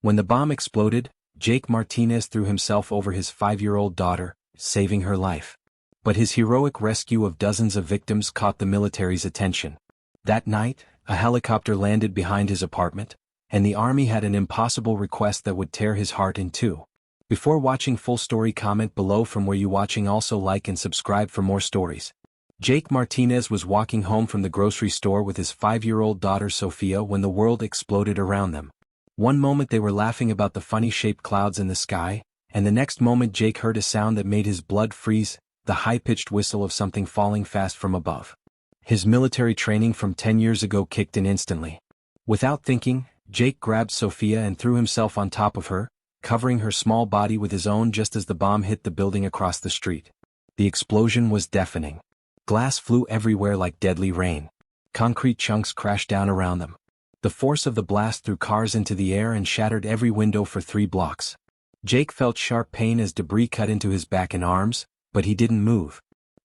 When the bomb exploded, Jake Martinez threw himself over his 5-year-old daughter, saving her life. But his heroic rescue of dozens of victims caught the military's attention. That night, a helicopter landed behind his apartment, and the army had an impossible request that would tear his heart in two. Before watching full story, comment below from where you watching, also like and subscribe for more stories. Jake Martinez was walking home from the grocery store with his 5-year-old daughter Sophia when the world exploded around them. One moment they were laughing about the funny-shaped clouds in the sky, and the next moment Jake heard a sound that made his blood freeze, the high-pitched whistle of something falling fast from above. His military training from 10 years ago kicked in instantly. Without thinking, Jake grabbed Sophia and threw himself on top of her, covering her small body with his own just as the bomb hit the building across the street. The explosion was deafening. Glass flew everywhere like deadly rain. Concrete chunks crashed down around them. The force of the blast threw cars into the air and shattered every window for 3 blocks. Jake felt sharp pain as debris cut into his back and arms, but he didn't move.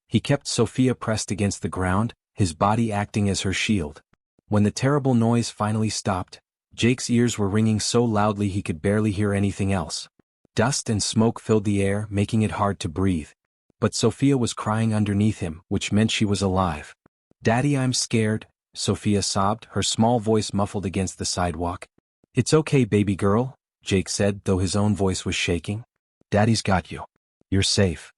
He kept Sophia pressed against the ground, his body acting as her shield. When the terrible noise finally stopped, Jake's ears were ringing so loudly he could barely hear anything else. Dust and smoke filled the air, making it hard to breathe. But Sophia was crying underneath him, which meant she was alive. "Daddy, I'm scared," Sophia sobbed, her small voice muffled against the sidewalk. "It's okay, baby girl," Jake said, though his own voice was shaking. "Daddy's got you. You're safe."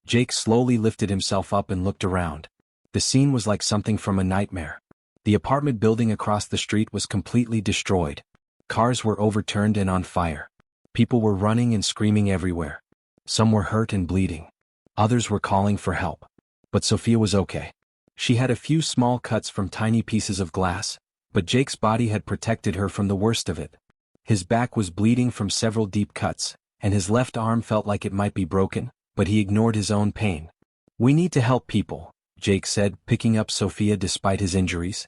Jake slowly lifted himself up and looked around. The scene was like something from a nightmare. The apartment building across the street was completely destroyed. Cars were overturned and on fire. People were running and screaming everywhere. Some were hurt and bleeding. Others were calling for help. But Sophia was okay. She had a few small cuts from tiny pieces of glass, but Jake's body had protected her from the worst of it. His back was bleeding from several deep cuts, and his left arm felt like it might be broken, but he ignored his own pain. "We need to help people," Jake said, picking up Sophia despite his injuries.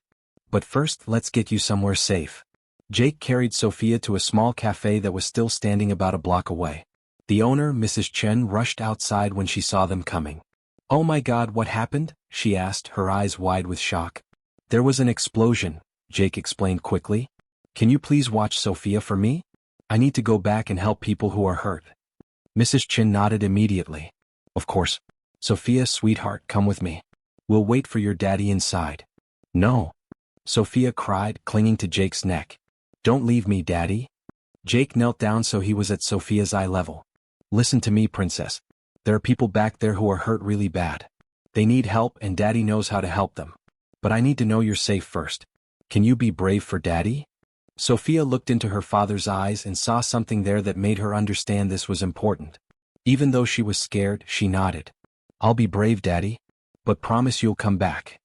"But first, let's get you somewhere safe." Jake carried Sophia to a small cafe that was still standing about a block away. The owner, Mrs. Chen, rushed outside when she saw them coming. "Oh my God, what happened?" she asked, her eyes wide with shock. "There was an explosion," Jake explained quickly. "Can you please watch Sophia for me? I need to go back and help people who are hurt." Mrs. Chen nodded immediately. "Of course. Sophia, sweetheart, come with me. We'll wait for your daddy inside." "No," Sophia cried, clinging to Jake's neck. "Don't leave me, Daddy." Jake knelt down so he was at Sophia's eye level. "Listen to me, princess. There are people back there who are hurt really bad. They need help and Daddy knows how to help them. But I need to know you're safe first. Can you be brave for Daddy?" Sophia looked into her father's eyes and saw something there that made her understand this was important. Even though she was scared, she nodded. "I'll be brave, Daddy. But promise you'll come back."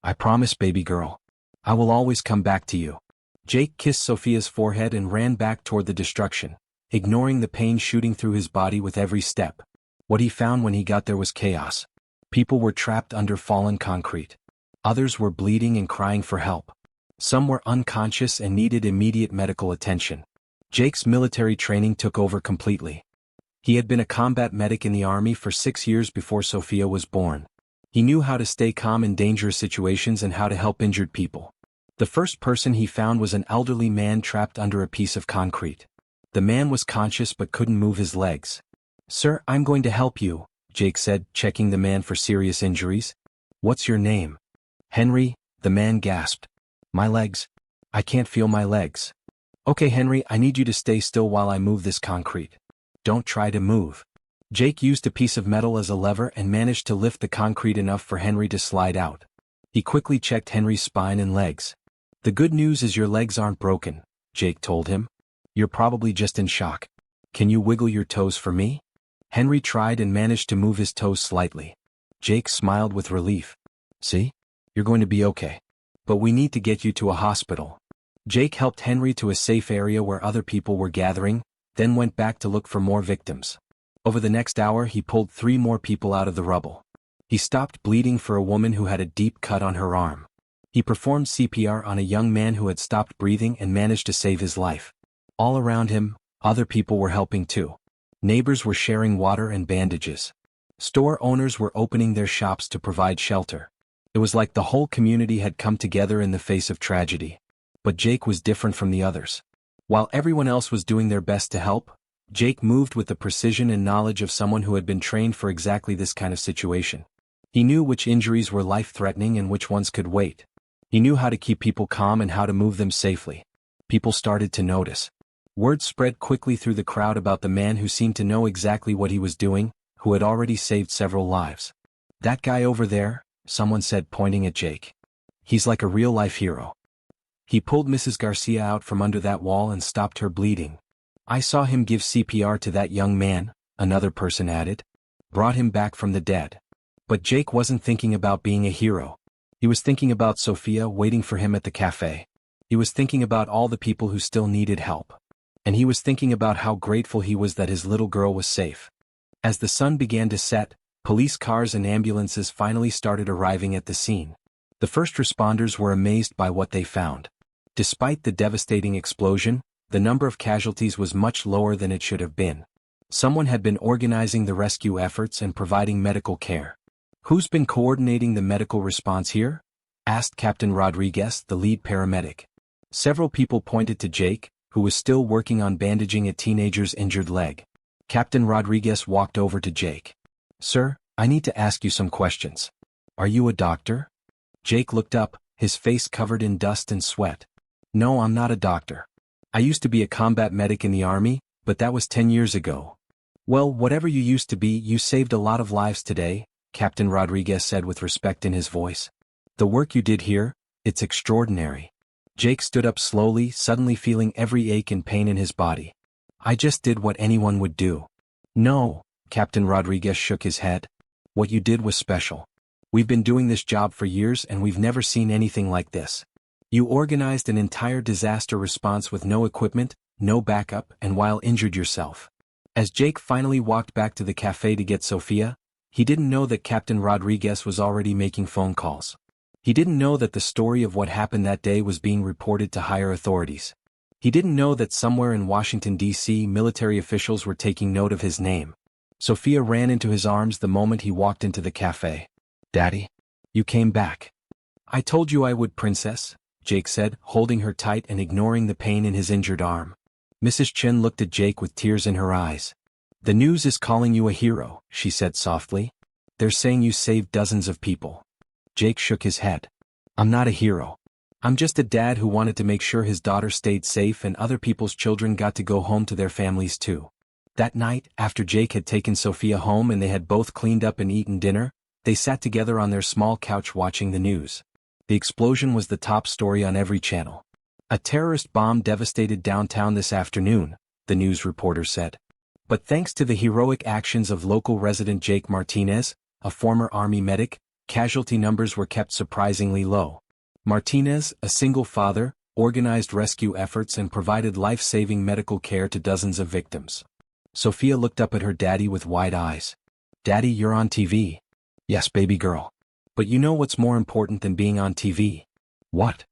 "I promise, baby girl. I will always come back to you." Jake kissed Sophia's forehead and ran back toward the destruction, ignoring the pain shooting through his body with every step. What he found when he got there was chaos. People were trapped under fallen concrete. Others were bleeding and crying for help. Some were unconscious and needed immediate medical attention. Jake's military training took over completely. He had been a combat medic in the army for 6 years before Sophia was born. He knew how to stay calm in dangerous situations and how to help injured people. The first person he found was an elderly man trapped under a piece of concrete. The man was conscious but couldn't move his legs. "Sir, I'm going to help you," Jake said, checking the man for serious injuries. "What's your name?" "Henry," the man gasped. "My legs? I can't feel my legs." "Okay, Henry, I need you to stay still while I move this concrete. Don't try to move." Jake used a piece of metal as a lever and managed to lift the concrete enough for Henry to slide out. He quickly checked Henry's spine and legs. "The good news is your legs aren't broken," Jake told him. "You're probably just in shock. Can you wiggle your toes for me?" Henry tried and managed to move his toes slightly. Jake smiled with relief. "See? You're going to be okay. But we need to get you to a hospital." Jake helped Henry to a safe area where other people were gathering, then went back to look for more victims. Over the next hour he pulled 3 more people out of the rubble. He stopped bleeding for a woman who had a deep cut on her arm. He performed CPR on a young man who had stopped breathing and managed to save his life. All around him, other people were helping too. Neighbors were sharing water and bandages. Store owners were opening their shops to provide shelter. It was like the whole community had come together in the face of tragedy. But Jake was different from the others. While everyone else was doing their best to help, Jake moved with the precision and knowledge of someone who had been trained for exactly this kind of situation. He knew which injuries were life-threatening and which ones could wait. He knew how to keep people calm and how to move them safely. People started to notice. Word spread quickly through the crowd about the man who seemed to know exactly what he was doing, who had already saved several lives. "That guy over there," someone said, pointing at Jake. "He's like a real-life hero. He pulled Mrs. Garcia out from under that wall and stopped her bleeding. I saw him give CPR to that young man," another person added. "Brought him back from the dead." But Jake wasn't thinking about being a hero. He was thinking about Sophia waiting for him at the cafe. He was thinking about all the people who still needed help. And he was thinking about how grateful he was that his little girl was safe. As the sun began to set, police cars and ambulances finally started arriving at the scene. The first responders were amazed by what they found. Despite the devastating explosion, the number of casualties was much lower than it should have been. Someone had been organizing the rescue efforts and providing medical care. "Who's been coordinating the medical response here?" asked Captain Rodriguez, the lead paramedic. Several people pointed to Jake, who was still working on bandaging a teenager's injured leg. Captain Rodriguez walked over to Jake. "Sir, I need to ask you some questions. Are you a doctor?" Jake looked up, his face covered in dust and sweat. "No, I'm not a doctor. I used to be a combat medic in the army, but that was 10 years ago." "Well, whatever you used to be, you saved a lot of lives today," Captain Rodriguez said with respect in his voice. "The work you did here, it's extraordinary." Jake stood up slowly, suddenly feeling every ache and pain in his body. "I just did what anyone would do." "No," Captain Rodriguez shook his head. "What you did was special. We've been doing this job for years and we've never seen anything like this. You organized an entire disaster response with no equipment, no backup, and while injured yourself." As Jake finally walked back to the cafe to get Sophia, he didn't know that Captain Rodriguez was already making phone calls. He didn't know that the story of what happened that day was being reported to higher authorities. He didn't know that somewhere in Washington, D.C., military officials were taking note of his name. Sophia ran into his arms the moment he walked into the cafe. "Daddy, you came back." "I told you I would, Princess," Jake said, holding her tight and ignoring the pain in his injured arm. Mrs. Chen looked at Jake with tears in her eyes. "The news is calling you a hero," she said softly. "They're saying you saved dozens of people." Jake shook his head. "I'm not a hero. I'm just a dad who wanted to make sure his daughter stayed safe and other people's children got to go home to their families too." That night, after Jake had taken Sophia home and they had both cleaned up and eaten dinner, they sat together on their small couch watching the news. The explosion was the top story on every channel. "A terrorist bomb devastated downtown this afternoon," the news reporter said. But thanks to the heroic actions of local resident Jake Martinez, a former army medic, casualty numbers were kept surprisingly low. Martinez, a single father, organized rescue efforts and provided life-saving medical care to dozens of victims. Sophia looked up at her daddy with wide eyes. "Daddy, you're on TV." "Yes, baby girl. But you know what's more important than being on TV?" "What?"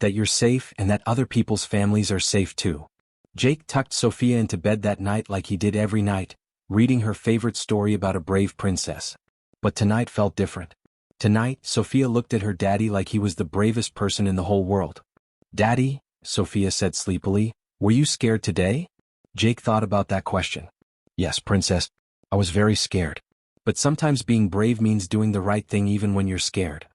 "That you're safe and that other people's families are safe too." Jake tucked Sophia into bed that night like he did every night, reading her favorite story about a brave princess. But tonight felt different. Tonight, Sophia looked at her daddy like he was the bravest person in the whole world. "Daddy," Sophia said sleepily, "were you scared today?" Jake thought about that question. "Yes, princess. I was very scared. But sometimes being brave means doing the right thing even when you're scared."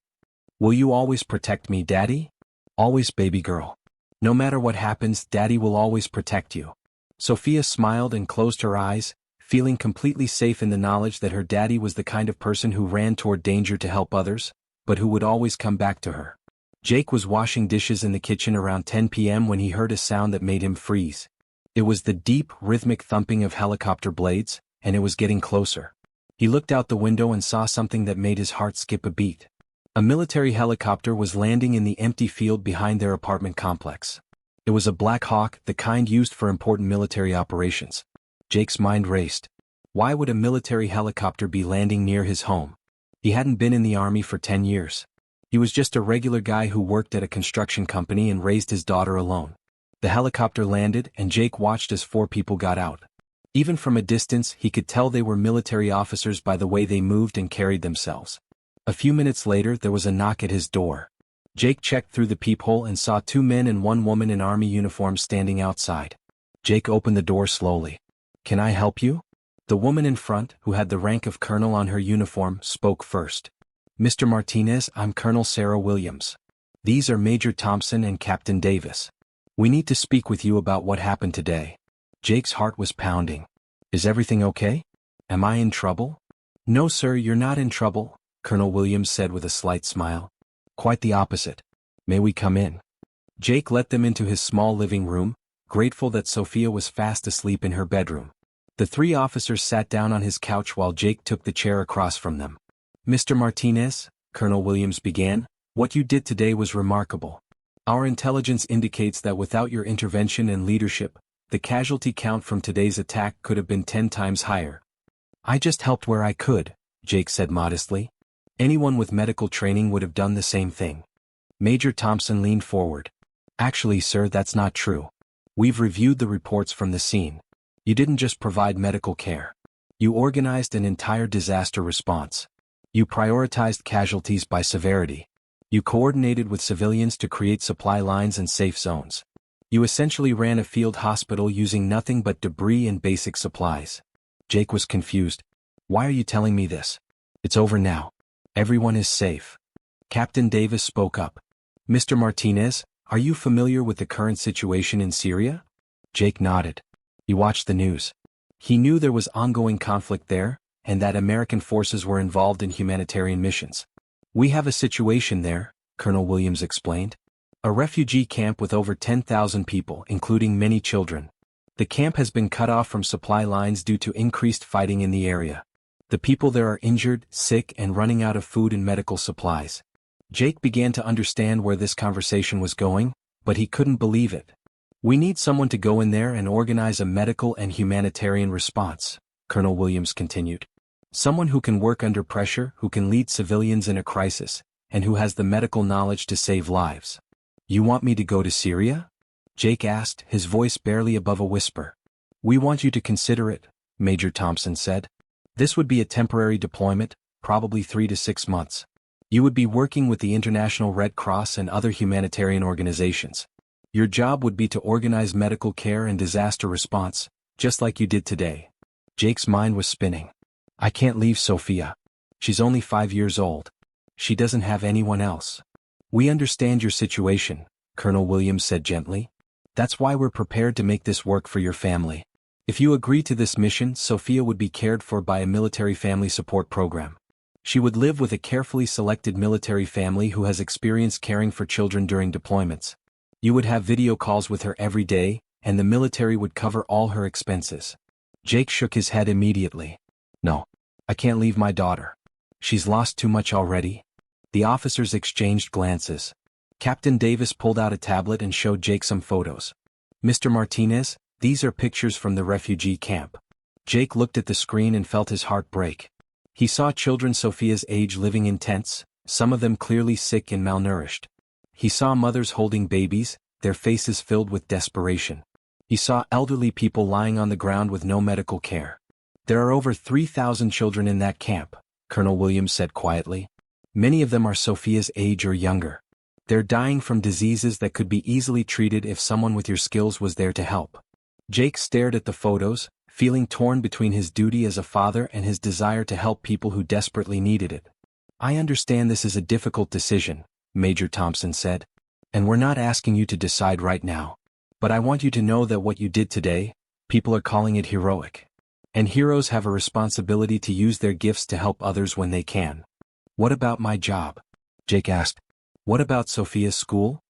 "Will you always protect me, Daddy?" "Always, baby girl. No matter what happens, Daddy will always protect you." Sophia smiled and closed her eyes, feeling completely safe in the knowledge that her daddy was the kind of person who ran toward danger to help others, but who would always come back to her. Jake was washing dishes in the kitchen around 10 p.m. when he heard a sound that made him freeze. It was the deep, rhythmic thumping of helicopter blades, and it was getting closer. He looked out the window and saw something that made his heart skip a beat. A military helicopter was landing in the empty field behind their apartment complex. It was a Black Hawk, the kind used for important military operations. Jake's mind raced. Why would a military helicopter be landing near his home? He hadn't been in the army for 10 years. He was just a regular guy who worked at a construction company and raised his daughter alone. The helicopter landed and Jake watched as 4 people got out. Even from a distance, he could tell they were military officers by the way they moved and carried themselves. A few minutes later, there was a knock at his door. Jake checked through the peephole and saw 2 men and 1 woman in army uniforms standing outside. Jake opened the door slowly. "Can I help you?" The woman in front, who had the rank of colonel on her uniform, spoke first. "Mr. Martinez, I'm Colonel Sarah Williams. These are Major Thompson and Captain Davis. We need to speak with you about what happened today." Jake's heart was pounding. "Is everything okay? Am I in trouble?" "No, sir, you're not in trouble," Colonel Williams said with a slight smile. "Quite the opposite. May we come in?" Jake let them into his small living room, grateful that Sophia was fast asleep in her bedroom. The 3 officers sat down on his couch while Jake took the chair across from them. "Mr. Martinez," Colonel Williams began, "what you did today was remarkable. Our intelligence indicates that without your intervention and leadership, the casualty count from today's attack could have been 10 times higher." "I just helped where I could," Jake said modestly. "Anyone with medical training would have done the same thing." Major Thompson leaned forward. "Actually, sir, that's not true. We've reviewed the reports from the scene. You didn't just provide medical care. You organized an entire disaster response. You prioritized casualties by severity. You coordinated with civilians to create supply lines and safe zones. You essentially ran a field hospital using nothing but debris and basic supplies." Jake was confused. "Why are you telling me this? It's over now. Everyone is safe." Captain Davis spoke up. "Mr. Martinez, are you familiar with the current situation in Syria?" Jake nodded. He watched the news. He knew there was ongoing conflict there, and that American forces were involved in humanitarian missions. "We have a situation there," Colonel Williams explained. "A refugee camp with over 10,000 people, including many children. The camp has been cut off from supply lines due to increased fighting in the area. The people there are injured, sick, and running out of food and medical supplies." Jake began to understand where this conversation was going, but he couldn't believe it. "We need someone to go in there and organize a medical and humanitarian response," Colonel Williams continued. "Someone who can work under pressure, who can lead civilians in a crisis, and who has the medical knowledge to save lives." "You want me to go to Syria?" Jake asked, his voice barely above a whisper. "We want you to consider it," Major Thompson said. "This would be a temporary deployment, probably 3 to 6 months. You would be working with the International Red Cross and other humanitarian organizations. Your job would be to organize medical care and disaster response, just like you did today." Jake's mind was spinning. "I can't leave Sophia. She's only 5 years old. She doesn't have anyone else." "We understand your situation," Colonel Williams said gently. "That's why we're prepared to make this work for your family. If you agree to this mission, Sophia would be cared for by a military family support program. She would live with a carefully selected military family who has experience caring for children during deployments. You would have video calls with her every day, and the military would cover all her expenses." Jake shook his head immediately. "No, I can't leave my daughter. She's lost too much already." The officers exchanged glances. Captain Davis pulled out a tablet and showed Jake some photos. "Mr. Martinez, these are pictures from the refugee camp." Jake looked at the screen and felt his heart break. He saw children Sophia's age living in tents, some of them clearly sick and malnourished. He saw mothers holding babies, their faces filled with desperation. He saw elderly people lying on the ground with no medical care. "There are over 3,000 children in that camp," Colonel Williams said quietly. "Many of them are Sophia's age or younger. They're dying from diseases that could be easily treated if someone with your skills was there to help." Jake stared at the photos, feeling torn between his duty as a father and his desire to help people who desperately needed it. "I understand this is a difficult decision," Major Thompson said. "And we're not asking you to decide right now. But I want you to know that what you did today, people are calling it heroic. And heroes have a responsibility to use their gifts to help others when they can." "What about my job?" Jake asked. "What about Sophia's school?"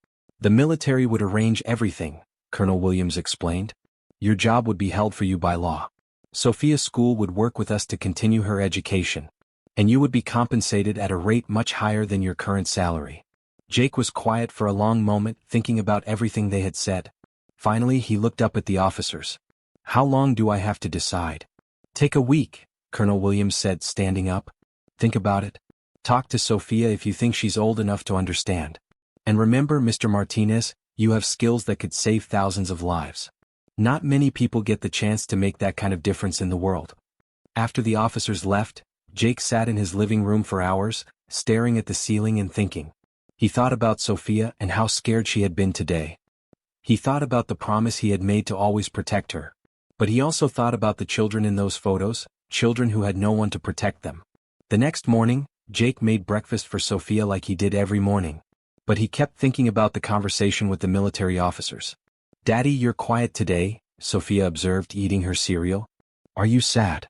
"The military would arrange everything," Colonel Williams explained. "Your job would be held for you by law. Sophia's school would work with us to continue her education. And you would be compensated at a rate much higher than your current salary." Jake was quiet for a long moment, thinking about everything they had said. Finally he looked up at the officers. "How long do I have to decide?" "Take a week," Colonel Williams said, standing up. "Think about it. Talk to Sophia if you think she's old enough to understand. And remember, Mr. Martinez, you have skills that could save thousands of lives. Not many people get the chance to make that kind of difference in the world." After the officers left, Jake sat in his living room for hours, staring at the ceiling and thinking. He thought about Sophia and how scared she had been today. He thought about the promise he had made to always protect her. But he also thought about the children in those photos, children who had no one to protect them. The next morning, Jake made breakfast for Sophia like he did every morning. But he kept thinking about the conversation with the military officers. "Daddy, you're quiet today," Sophia observed, eating her cereal. "Are you sad?"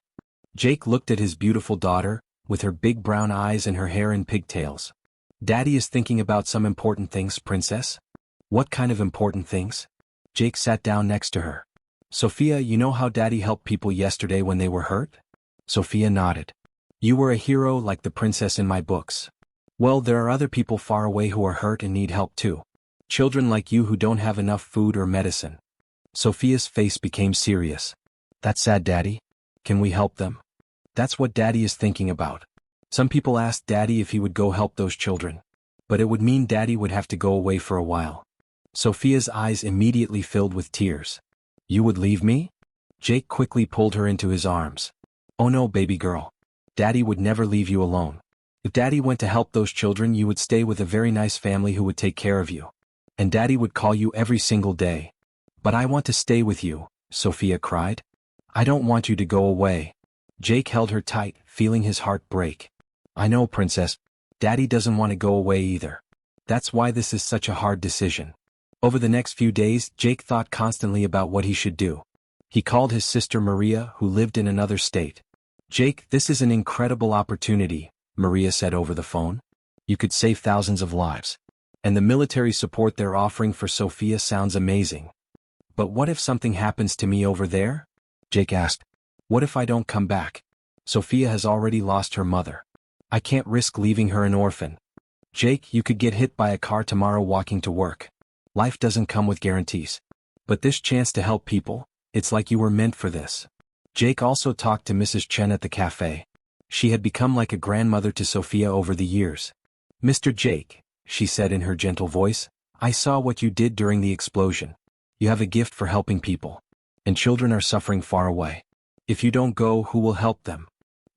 Jake looked at his beautiful daughter, with her big brown eyes and her hair in pigtails. "Daddy is thinking about some important things, princess." "What kind of important things?" Jake sat down next to her. "Sophia, you know how Daddy helped people yesterday when they were hurt?" Sophia nodded. "You were a hero like the princess in my books. Well, there are other people far away who are hurt and need help too. Children like you who don't have enough food or medicine." Sophia's face became serious. "That's sad, Daddy. Can we help them?" "That's what Daddy is thinking about. Some people asked Daddy if he would go help those children. But it would mean Daddy would have to go away for a while." Sophia's eyes immediately filled with tears. "You would leave me?" Jake quickly pulled her into his arms. "Oh no, baby girl. Daddy would never leave you alone. If Daddy went to help those children, you would stay with a very nice family who would take care of you. And Daddy would call you every single day." "But I want to stay with you," Sophia cried. "I don't want you to go away." Jake held her tight, feeling his heart break. "I know, princess. Daddy doesn't want to go away either. That's why this is such a hard decision." Over the next few days, Jake thought constantly about what he should do. He called his sister Maria, who lived in another state. "Jake, this is an incredible opportunity," Maria said over the phone. "You could save thousands of lives. And the military support they're offering for Sophia sounds amazing. But what if something happens to me over there?" Jake asked. "What if I don't come back? Sophia has already lost her mother. I can't risk leaving her an orphan." "Jake, you could get hit by a car tomorrow walking to work. Life doesn't come with guarantees. But this chance to help people, it's like you were meant for this." Jake also talked to Mrs. Chen at the cafe. She had become like a grandmother to Sophia over the years. "Mr. Jake," she said in her gentle voice, "I saw what you did during the explosion. You have a gift for helping people. And children are suffering far away. If you don't go, who will help them?"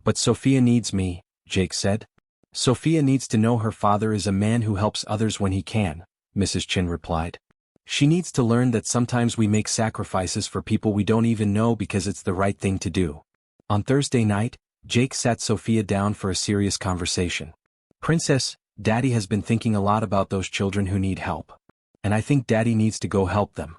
"But Sophia needs me," Jake said. "Sophia needs to know her father is a man who helps others when he can," Mrs. Chen replied. "She needs to learn that sometimes we make sacrifices for people we don't even know because it's the right thing to do." On Thursday night, Jake sat Sophia down for a serious conversation. "Princess, Daddy has been thinking a lot about those children who need help. And I think Daddy needs to go help them."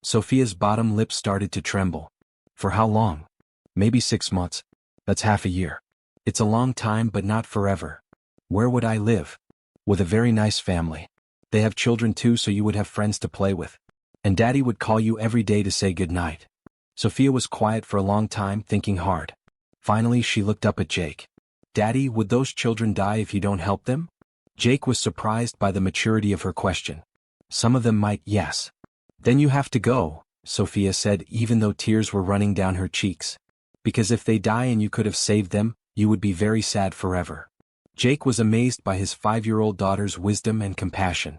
Sophia's bottom lip started to tremble. "For how long?" "Maybe 6 months. That's half a year. It's a long time but not forever." "Where would I live?" "With a very nice family. They have children too, so you would have friends to play with. And Daddy would call you every day to say goodnight." Sophia was quiet for a long time, thinking hard. Finally, she looked up at Jake. "Daddy, would those children die if you don't help them?" Jake was surprised by the maturity of her question. "Some of them might, yes." "Then you have to go," Sophia said, even though tears were running down her cheeks. "Because if they die and you could have saved them, you would be very sad forever." Jake was amazed by his 5-year-old daughter's wisdom and compassion.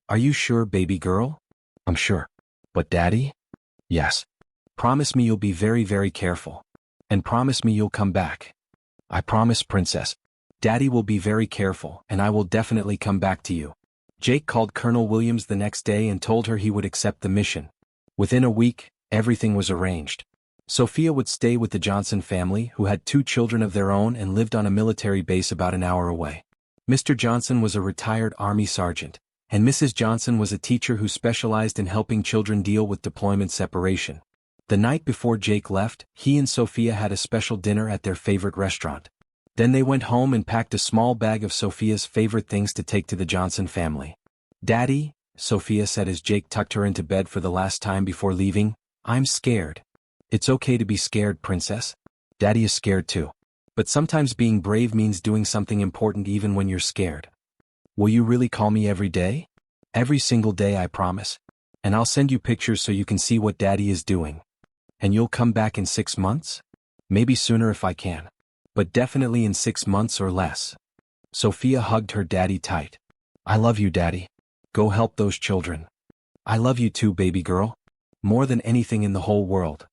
"Are you sure, baby girl?" "I'm sure. But Daddy?" "Yes." "Promise me you'll be very, very careful. And promise me you'll come back." "I promise, princess. Daddy will be very careful, and I will definitely come back to you." Jake called Colonel Williams the next day and told her he would accept the mission. Within a week, everything was arranged. Sophia would stay with the Johnson family, who had 2 children of their own and lived on a military base about an hour away. Mr. Johnson was a retired Army sergeant, and Mrs. Johnson was a teacher who specialized in helping children deal with deployment separation. The night before Jake left, he and Sophia had a special dinner at their favorite restaurant. Then they went home and packed a small bag of Sophia's favorite things to take to the Johnson family. "Daddy," Sophia said as Jake tucked her into bed for the last time before leaving, "I'm scared." "It's okay to be scared, princess. Daddy is scared too. But sometimes being brave means doing something important even when you're scared." "Will you really call me every day?" "Every single day, I promise. And I'll send you pictures so you can see what Daddy is doing." "And you'll come back in 6 months?" "Maybe sooner if I can. But definitely in 6 months or less." Sophia hugged her daddy tight. "I love you, Daddy. Go help those children." "I love you too, baby girl. More than anything in the whole world."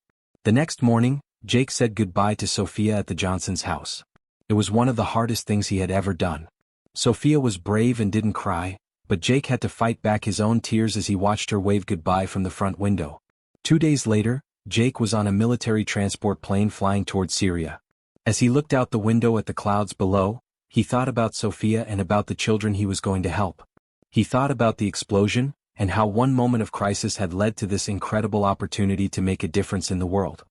The next morning, Jake said goodbye to Sophia at the Johnsons' house. It was one of the hardest things he had ever done. Sophia was brave and didn't cry, But Jake had to fight back his own tears as he watched her wave goodbye from the front window. 2 days later, Jake was on a military transport plane flying toward Syria. As he looked out the window at the clouds below, he thought about Sophia and about the children he was going to help. He thought about the explosion, and how one moment of crisis had led to this incredible opportunity to make a difference in the world.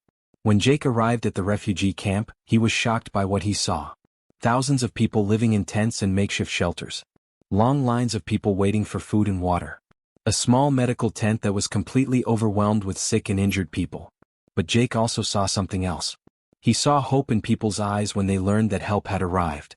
When Jake arrived at the refugee camp, he was shocked by what he saw. Thousands of people living in tents and makeshift shelters. Long lines of people waiting for food and water. A small medical tent that was completely overwhelmed with sick and injured people. But Jake also saw something else. He saw hope in people's eyes when they learned that help had arrived.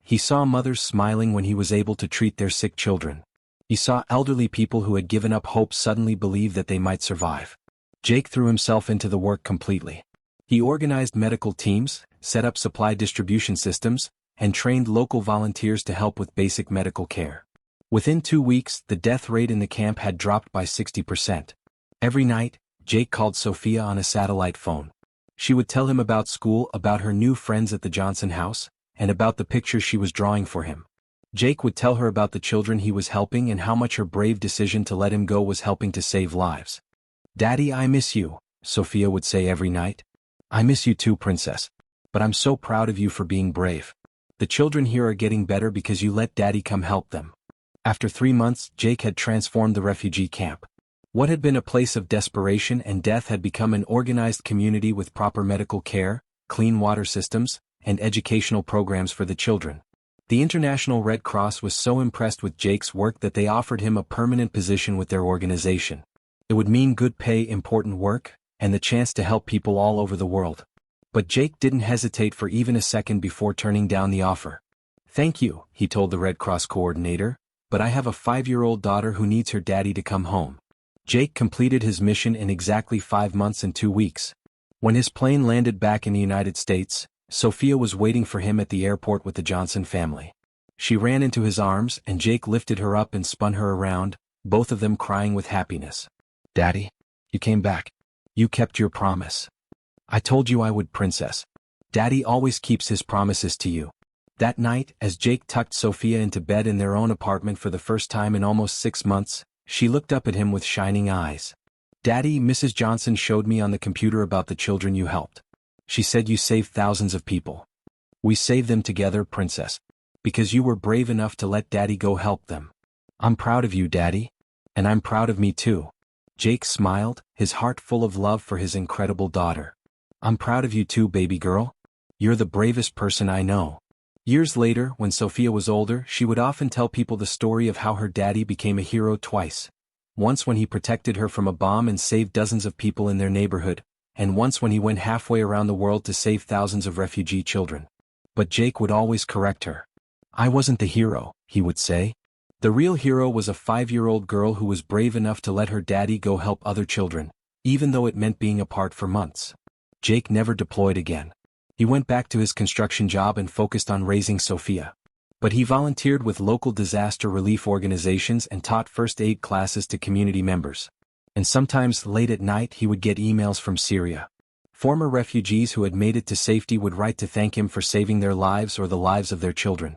He saw mothers smiling when he was able to treat their sick children. He saw elderly people who had given up hope suddenly believe that they might survive. Jake threw himself into the work completely. He organized medical teams, set up supply distribution systems, and trained local volunteers to help with basic medical care. Within 2 weeks, the death rate in the camp had dropped by 60%. Every night, Jake called Sophia on a satellite phone. She would tell him about school, about her new friends at the Johnson house, and about the pictures she was drawing for him. Jake would tell her about the children he was helping and how much her brave decision to let him go was helping to save lives. "Daddy, I miss you," Sophia would say every night. "I miss you too, princess. But I'm so proud of you for being brave. The children here are getting better because you let Daddy come help them." After 3 months, Jake had transformed the refugee camp. What had been a place of desperation and death had become an organized community with proper medical care, clean water systems, and educational programs for the children. The International Red Cross was so impressed with Jake's work that they offered him a permanent position with their organization. It would mean good pay, important work, and the chance to help people all over the world. But Jake didn't hesitate for even a second before turning down the offer. "Thank you," he told the Red Cross coordinator, "but I have a 5-year-old daughter who needs her daddy to come home." Jake completed his mission in exactly 5 months and 2 weeks. When his plane landed back in the United States, Sophia was waiting for him at the airport with the Johnson family. She ran into his arms and Jake lifted her up and spun her around, both of them crying with happiness. "Daddy, you came back. You kept your promise. I told you I would, princess. Daddy always keeps his promises to you." That night, as Jake tucked Sophia into bed in their own apartment for the first time in almost 6 months, she looked up at him with shining eyes. "Daddy, Mrs. Johnson showed me on the computer about the children you helped. She said you saved thousands of people. We saved them together, princess. Because you were brave enough to let Daddy go help them. I'm proud of you, Daddy. And I'm proud of me too." Jake smiled, his heart full of love for his incredible daughter. "I'm proud of you too, baby girl. You're the bravest person I know." Years later, when Sophia was older, she would often tell people the story of how her daddy became a hero twice. Once when he protected her from a bomb and saved dozens of people in their neighborhood, and once when he went halfway around the world to save thousands of refugee children. But Jake would always correct her. "I wasn't the hero," he would say. "The real hero was a 5-year-old girl who was brave enough to let her daddy go help other children, even though it meant being apart for months." Jake never deployed again. He went back to his construction job and focused on raising Sophia. But he volunteered with local disaster relief organizations and taught first aid classes to community members. And sometimes late at night he would get emails from Syria. Former refugees who had made it to safety would write to thank him for saving their lives or the lives of their children.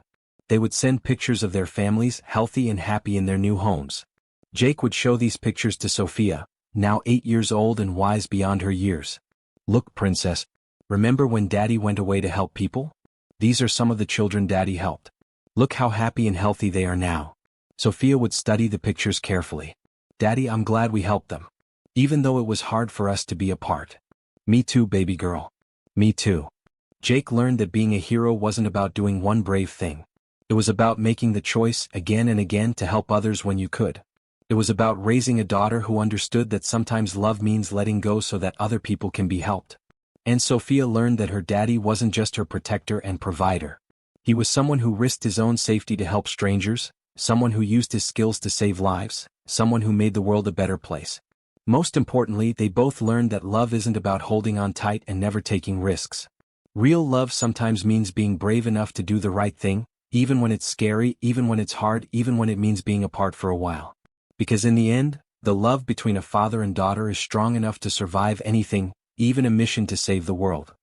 They would send pictures of their families, healthy and happy in their new homes. Jake would show these pictures to Sophia, now 8 years old and wise beyond her years. "Look, princess, remember when Daddy went away to help people? These are some of the children Daddy helped. Look how happy and healthy they are now." Sophia would study the pictures carefully. "Daddy, I'm glad we helped them. Even though it was hard for us to be apart." "Me too, baby girl. Me too." Jake learned that being a hero wasn't about doing one brave thing. It was about making the choice again and again to help others when you could. It was about raising a daughter who understood that sometimes love means letting go so that other people can be helped. And Sophia learned that her daddy wasn't just her protector and provider. He was someone who risked his own safety to help strangers, someone who used his skills to save lives, someone who made the world a better place. Most importantly, they both learned that love isn't about holding on tight and never taking risks. Real love sometimes means being brave enough to do the right thing, even when it's scary, even when it's hard, even when it means being apart for a while. Because in the end, the love between a father and daughter is strong enough to survive anything, even a mission to save the world.